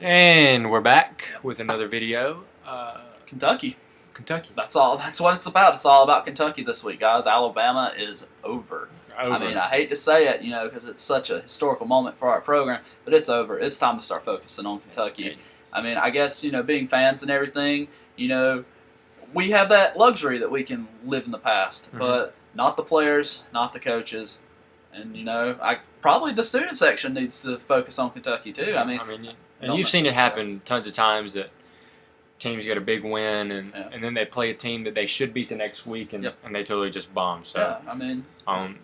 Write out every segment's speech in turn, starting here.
And we're back with another video. Kentucky. Kentucky. That's all. That's what it's about. It's all about Kentucky this week, guys. Alabama is over. I mean, I hate to say it, because it's such a historical moment for our program, but it's over. It's time to start focusing on Kentucky. I mean, I guess, being fans and everything, we have that luxury that we can live in the past, but not the players, not the coaches. And, probably the student section needs to focus on Kentucky, too. And you've seen it happen tons of times that teams get a big win and then they play a team that they should beat the next week and they totally just bomb. So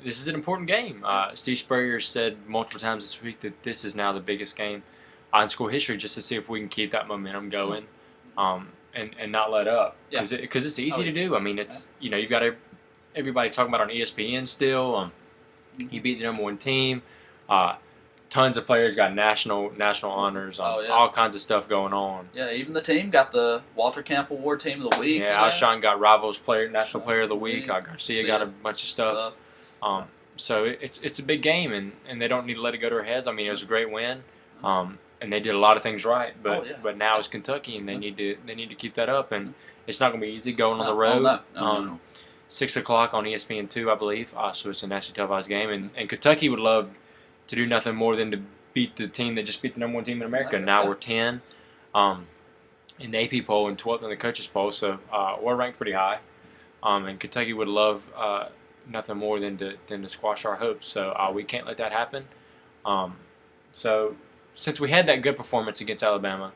this is an important game. Steve Spurrier said multiple times this week that this is now the biggest game in school history, just to see if we can keep that momentum going and not let up. Because it's easy to do. I mean, it's you've got everybody talking about on ESPN still. You beat the #1 team. Tons of players got national honors, all kinds of stuff going on. Yeah, even the team got the Walter Camp Award Team of the Week. Yeah, Alshon got Rivals National Player of the Week. Garcia got a bunch of stuff. So it's a big game, and they don't need to let it go to their heads. I mean, it was a great win, and they did a lot of things right. But now it's Kentucky, and they need to keep that up. And it's not going to be easy going on the road. No. 6 o'clock on ESPN2, I believe. So it's a nationally televised game, and Kentucky would love to do nothing more than to beat the team that just beat the #1 team in America. Now we're 10 in the AP poll and 12th in the coaches poll, so we're ranked pretty high. And Kentucky would love nothing more than to squash our hopes. So we can't let that happen. So since we had that good performance against Alabama,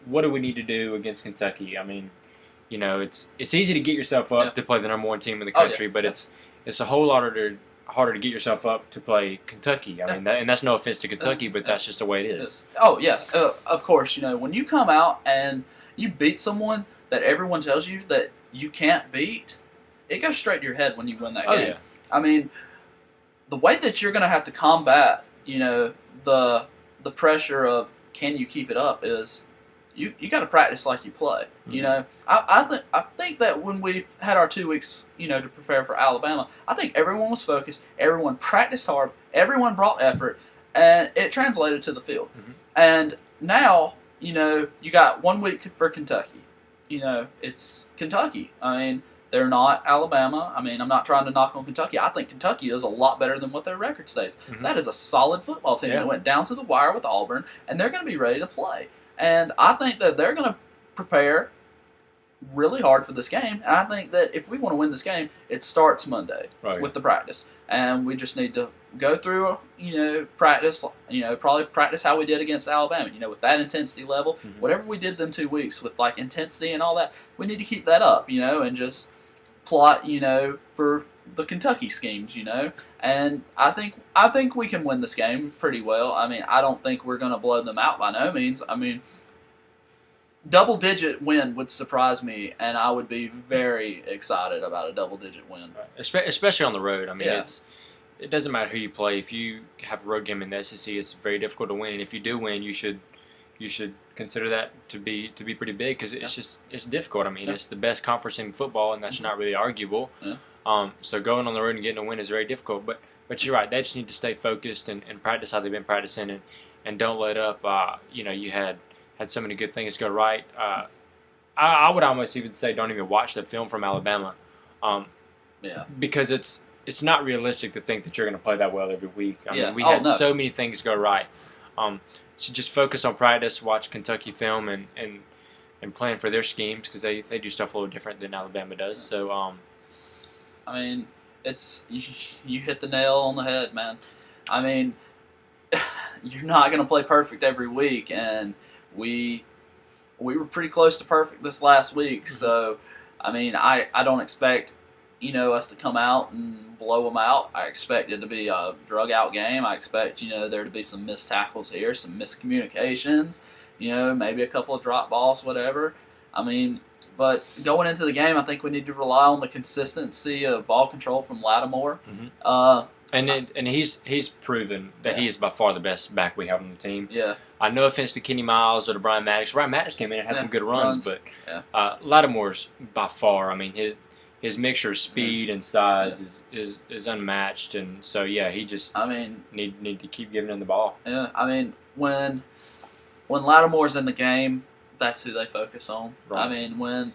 what do we need to do against Kentucky? I mean, it's easy to get yourself up to play the #1 team in the country, but it's a whole lot harder to get yourself up to play Kentucky. I mean, and that's no offense to Kentucky, but that's just the way it is. Oh, yeah. Of course, when you come out and you beat someone that everyone tells you that you can't beat, it goes straight to your head when you win that game. Yeah. I mean, the way that you're going to have to combat, the pressure of can you keep it up is you got to practice like you play. I think that when we had our 2 weeks, to prepare for Alabama, I think everyone was focused, everyone practiced hard, everyone brought effort, and it translated to the field. And now, you got 1 week for Kentucky. It's Kentucky. I mean, they're not Alabama. I mean, I'm not trying to knock on Kentucky. I think Kentucky is a lot better than what their record states. That is a solid football team that went down to the wire with Auburn, and they're going to be ready to play. And I think that they're going to prepare really hard for this game. And I think that if we want to win this game, it starts Monday with the practice. And we just need to go through, practice, probably practice how we did against Alabama, with that intensity level. Whatever we did them 2 weeks with, intensity and all that, we need to keep that up, and just plot, for the Kentucky schemes, And I think we can win this game pretty well. I mean, I don't think we're going to blow them out by no means. I mean, double-digit win would surprise me, and I would be very excited about a double-digit win. Especially on the road. I mean, it doesn't matter who you play. If you have a road game in the SEC, it's very difficult to win. And if you do win, you should consider that to be pretty big because it's difficult. I mean, it's the best conference in football, and that's not really arguable. So going on the road and getting a win is very difficult. But you're right. They just need to stay focused and practice how they've been practicing and don't let up. You had so many good things go right. I would almost even say don't even watch the film from Alabama. Because it's not realistic to think that you're going to play that well every week. I mean, we had so many things go right. So just focus on practice, watch Kentucky film, and plan for their schemes because they do stuff a little different than Alabama does. So, I mean, you hit the nail on the head, man. I mean, you're not going to play perfect every week, and we were pretty close to perfect this last week. So, I mean, I don't expect us to come out and blow them out. I expect it to be a drug-out game. I expect, there to be some missed tackles here, some miscommunications, maybe a couple of drop balls, whatever. I mean, but going into the game, I think we need to rely on the consistency of ball control from Lattimore. And he's proven that he is by far the best back we have on the team. Yeah. No offense to Kenny Miles or to Brian Maddox. Brian Maddox came in and had some good runs, but Lattimore's by far, I mean, his mixture of speed and size is unmatched, and so he just need to keep giving him the ball. Yeah, I mean when when Lattimore's in the game, that's who they focus on. Right. I mean, when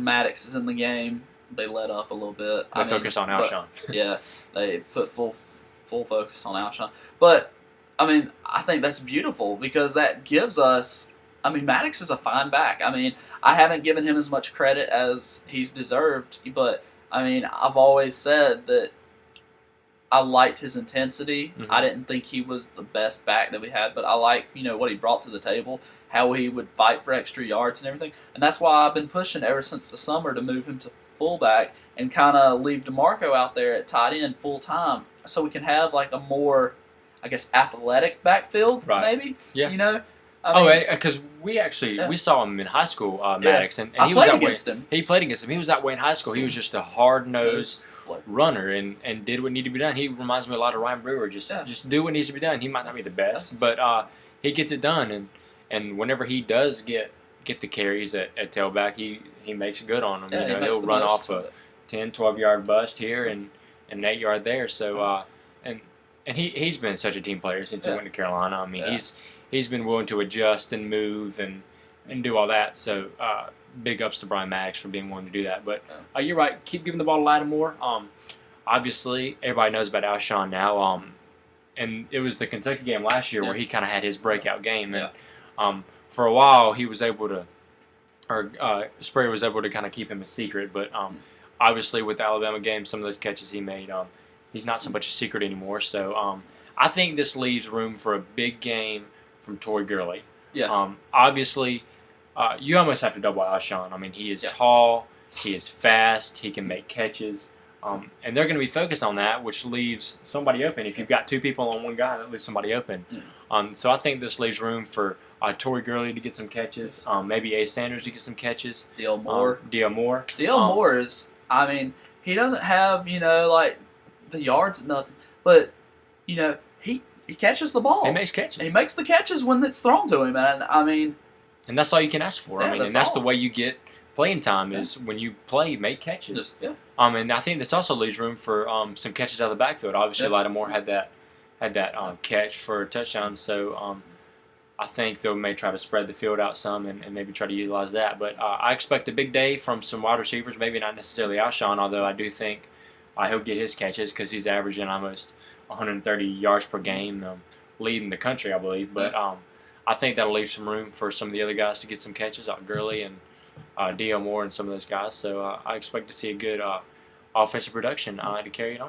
Maddox is in the game, they let up a little bit. They focus on Alshon. Yeah, they put full focus on Alshon. But I mean, I think that's beautiful because that gives us. I mean, Maddox is a fine back. I mean, I haven't given him as much credit as he's deserved, but I mean, I've always said that I liked his intensity. Mm-hmm. I didn't think he was the best back that we had, but I like what he brought to the table, how he would fight for extra yards and everything, and that's why I've been pushing ever since the summer to move him to fullback and kind of leave DeMarco out there at tight end full time, so we can have like a more, I guess, athletic backfield, maybe. Yeah. Because we saw him in high school, Maddox, and he was that way. He played against him. He was that way in high school. He was just a hard-nosed runner and did what needed to be done. He reminds me a lot of Ryan Brewer. Just do what needs to be done. He might not be the best, but he gets it done. And whenever he does get the carries at tailback, he makes it good on them. He'll run off a 10, 12-yard bust here and an 8-yard there. So and he's been such a team player since he went to Carolina. I mean, he's been willing to adjust and move and do all that. So big ups to Brian Maddox for being willing to do that. But you're right. Keep giving the ball to Lattimore. Obviously, everybody knows about Alshon now. And it was the Kentucky game last year where he kind of had his breakout game. And for a while, he was able to, Spurrier was able to kind of keep him a secret. But obviously, with the Alabama game, some of those catches he made, he's not so much a secret anymore. So I think this leaves room for a big game from Tory Gurley. Yeah. Obviously, you almost have to double Alshon. I mean, he is tall, he is fast, he can make catches, and they're going to be focused on that, which leaves somebody open. If you've got two people on one guy, that leaves somebody open. So I think this leaves room for Tory Gurley to get some catches, maybe Ace Sanders to get some catches. D.L. Moore. D.L. Moore. D.L. Moore is, I mean, he doesn't have, like the yards and nothing, but, he catches the ball. He makes catches. He makes the catches when it's thrown to him, and I mean... And that's all you can ask for. And that's the way you get playing time is when you play, make catches. And I think this also leaves room for some catches out of the backfield. Obviously, Lattimore had that catch for a touchdown, so I think they may try to spread the field out some and maybe try to utilize that. But I expect a big day from some wide receivers, maybe not necessarily Alshon, although I do think he'll get his catches because he's averaging almost 130 yards per game, leading the country, I believe. But I think that'll leave some room for some of the other guys to get some catches, like Gurley and D.L. Moore and some of those guys. So I expect to see a good offensive production to carry it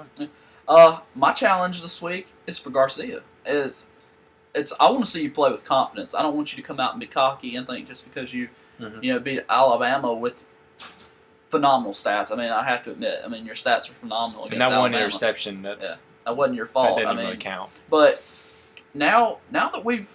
on. My challenge this week is for Garcia. I want to see you play with confidence. I don't want you to come out and be cocky and think just because you beat Alabama with phenomenal stats. I mean, I have to admit, your stats are phenomenal against Alabama. And that one interception, that wasn't your fault. That doesn't really count. But now that we've,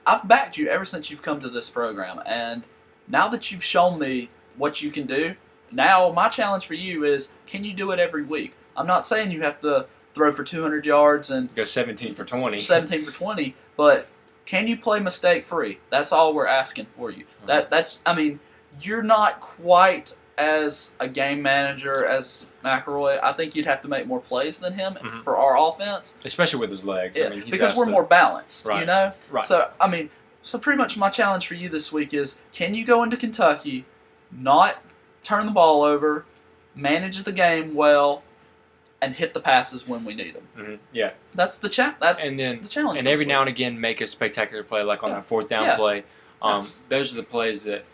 I've backed you ever since you've come to this program, and now that you've shown me what you can do, now my challenge for you is, can you do it every week? I'm not saying you have to throw for 200 yards and go 17 for 20. 17 for 20, but can you play mistake-free? That's all we're asking for you. You're not quite as a game manager as McElroy. I think you'd have to make more plays than him for our offense. Especially with his legs. Yeah, because we're more balanced, Right. So, so pretty much my challenge for you this week is, can you go into Kentucky, not turn the ball over, manage the game well, and hit the passes when we need them? Yeah. That's the challenge. The challenge. And every now and again, make a spectacular play, like on that fourth down play. Those are the plays that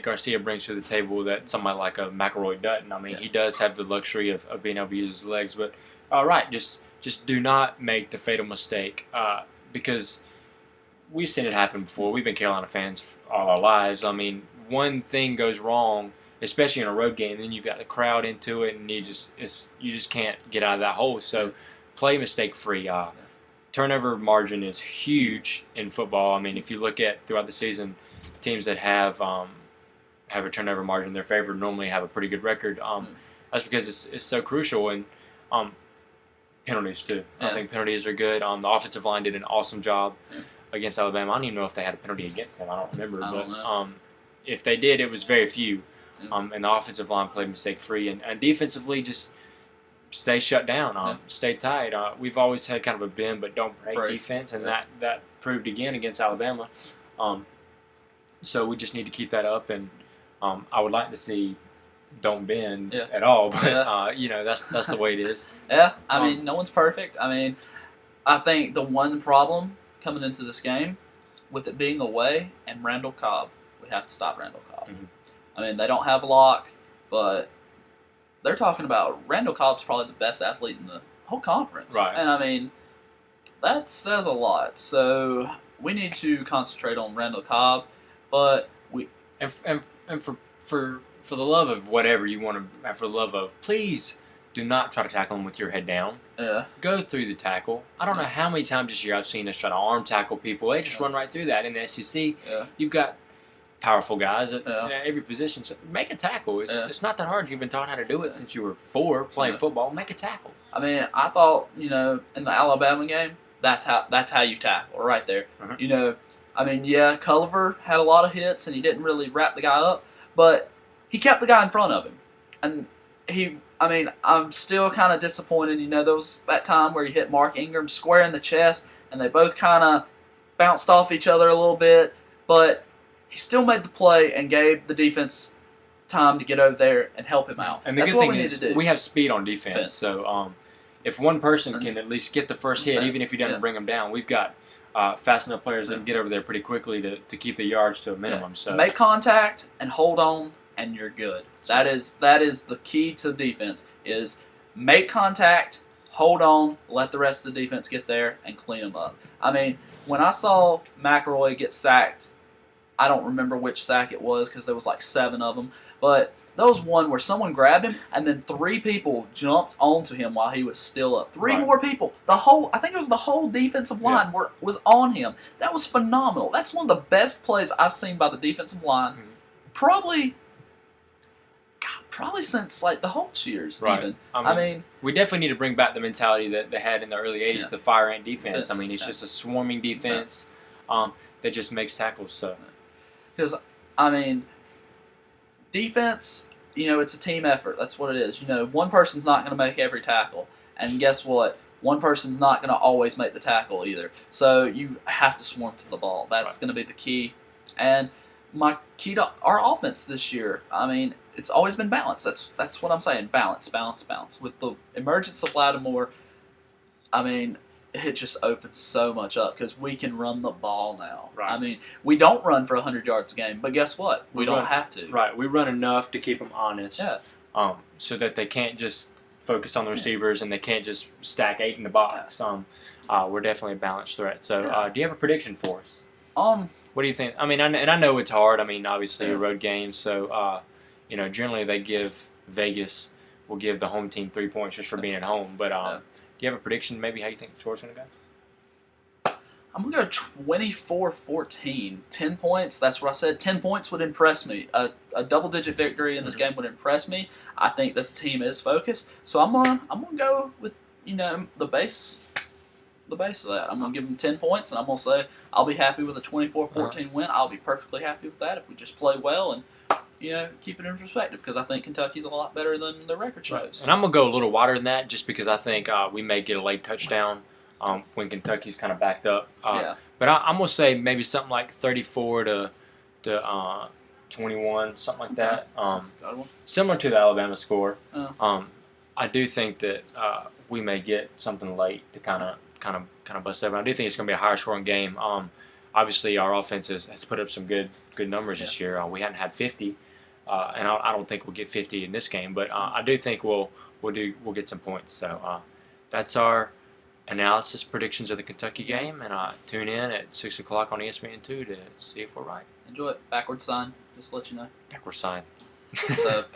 Garcia brings to the table that somebody like a McElroy doesn't. He does have the luxury of being able to use his legs, but just do not make the fatal mistake because we've seen it happen before. We've been Carolina fans all our lives. One thing goes wrong, especially in a road game, then you've got the crowd into it, and you just can't get out of that hole. So play mistake free. Turnover margin is huge in football. If you look at throughout the season, teams that have a turnover margin in their favor normally have a pretty good record. That's because it's so crucial. And penalties too. I think penalties are good. The offensive line did an awesome job against Alabama. I don't even know if they had a penalty against them. I don't remember. But if they did, it was very few. And the offensive line played mistake free. And defensively, just stay shut down, stay tight. We've always had kind of a bend but don't break defense, and that proved again against Alabama. So we just need to keep that up, and I would like to see don't bend at all, but that's the way it is. Yeah, I mean, no one's perfect. I mean, I think the one problem coming into this game, with it being away and Randall Cobb, we have to stop Randall Cobb. Mm-hmm. I mean, they don't have Locke, but they're talking about Randall Cobb's probably the best athlete in the whole conference. Right. And, I mean, that says a lot. So we need to concentrate on Randall Cobb, but we... And for the love of whatever you want to... For the love of... Please do not try to tackle him with your head down. Yeah. Go through the tackle. I don't know how many times this year I've seen us try to arm tackle people. They just run right through that. In the SEC, you've got powerful guys at every position. So make a tackle. It's not that hard. You've been taught how to do it since you were 4 playing football. Make a tackle. I mean, I thought, in the Alabama game, that's how you tackle right there. Uh-huh. I mean, Culliver had a lot of hits and he didn't really wrap the guy up, but he kept the guy in front of him. And I'm still kind of disappointed. There was that time where he hit Mark Ingram square in the chest and they both kind of bounced off each other a little bit, but he still made the play and gave the defense time to get over there and help him out. And the good thing is we have speed on defense. So if one person can at least get the first hit, even if he doesn't bring them down, we've got fast enough players that can get over there pretty quickly to keep the yards to a minimum. So make contact and hold on, and you're good. That is the key to defense, is make contact, hold on, let the rest of the defense get there, and clean them up. I mean, when I saw McElroy get sacked, I don't remember which sack it was because there was like 7 of them, but there was one where someone grabbed him and then 3 people jumped onto him while he was still up. 3 more people. I think it was the whole defensive line was on him. That was phenomenal. That's one of the best plays I've seen by the defensive line. Probably since like the Holtz years. Even. I mean, we definitely need to bring back the mentality that they had in the early '80s, the fire ant defense. I mean, it's just a swarming defense that just makes tackles. So, because I mean, defense, it's a team effort. That's what it is. One person's not going to make every tackle, and guess what? One person's not going to always make the tackle either. So you have to swarm to the ball. That's going to be the key. And my key to our offense this year, I mean, it's always been balance. That's what I'm saying. Balance, balance, balance. With the emergence of Lattimore, I mean, it just opens so much up because we can run the ball now. Right. I mean, we don't run for 100 yards a game, but guess what? We don't have to. Right. We run enough to keep them honest. Yeah. So that they can't just focus on the receivers and they can't just stack 8 in the box. We're definitely a balanced threat. So, do you have a prediction for us? What do you think? I mean, I know it's hard. I mean, obviously a road game, so generally they Vegas will give the home team 3 points just for being at home. But do you have a prediction? Maybe how you think the score's going to go? I'm going to go 24-14. 10 points. That's what I said. 10 points would impress me. A double-digit victory in this game would impress me. I think that the team is focused. So I'm gonna go with the base of that. I'm gonna give them 10 points, and I'm gonna say I'll be happy with a 24-14 win. I'll be perfectly happy with that if we just play well and keep it in perspective, because I think Kentucky's a lot better than the record shows. Right. And I'm going to go a little wider than that just because I think we may get a late touchdown when Kentucky's kind of backed up. But I'm going to say maybe something like 34 to 21, something like that. Similar to the Alabama score. I do think that we may get something late to kind of bust up. I do think it's going to be a higher scoring game. Obviously, our offense has put up some good numbers this year. We hadn't had 50. And I don't think we'll get 50 in this game, but I do think we'll get some points. So that's our analysis predictions of the Kentucky game, and tune in at 6 o'clock on ESPN2 to see if we're right. Enjoy it. Backward sign, just to let you know. Backward sign. So,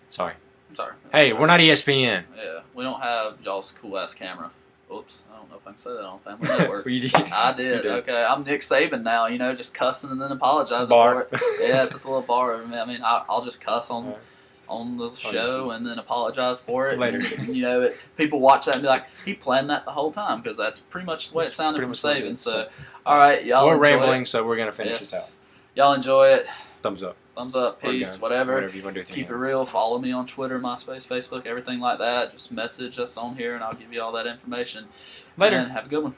sorry. I'm sorry. Hey, we're not ESPN. Yeah, we don't have y'all's cool ass camera. Oops, I don't know if I can say that on Family Network. You did. I did. Okay, I'm Nick Saban now. just cussing and then apologizing for it. Yeah, put the little bar over me. I mean, I'll just cuss on the show and then apologize for it later. And, people watch that and be like, he planned that the whole time, because that's pretty much the way it sounded from Saban. So, all right, y'all. We're rambling, so we're gonna finish this out. Y'all enjoy it. Thumbs up. thumbs up, peace, gun, whatever. Whatever you want to do with Keep it your hand. real. Follow me on Twitter, MySpace, Facebook, everything like that. Just message us on here, and I'll give you all that information. Later. And have a good one.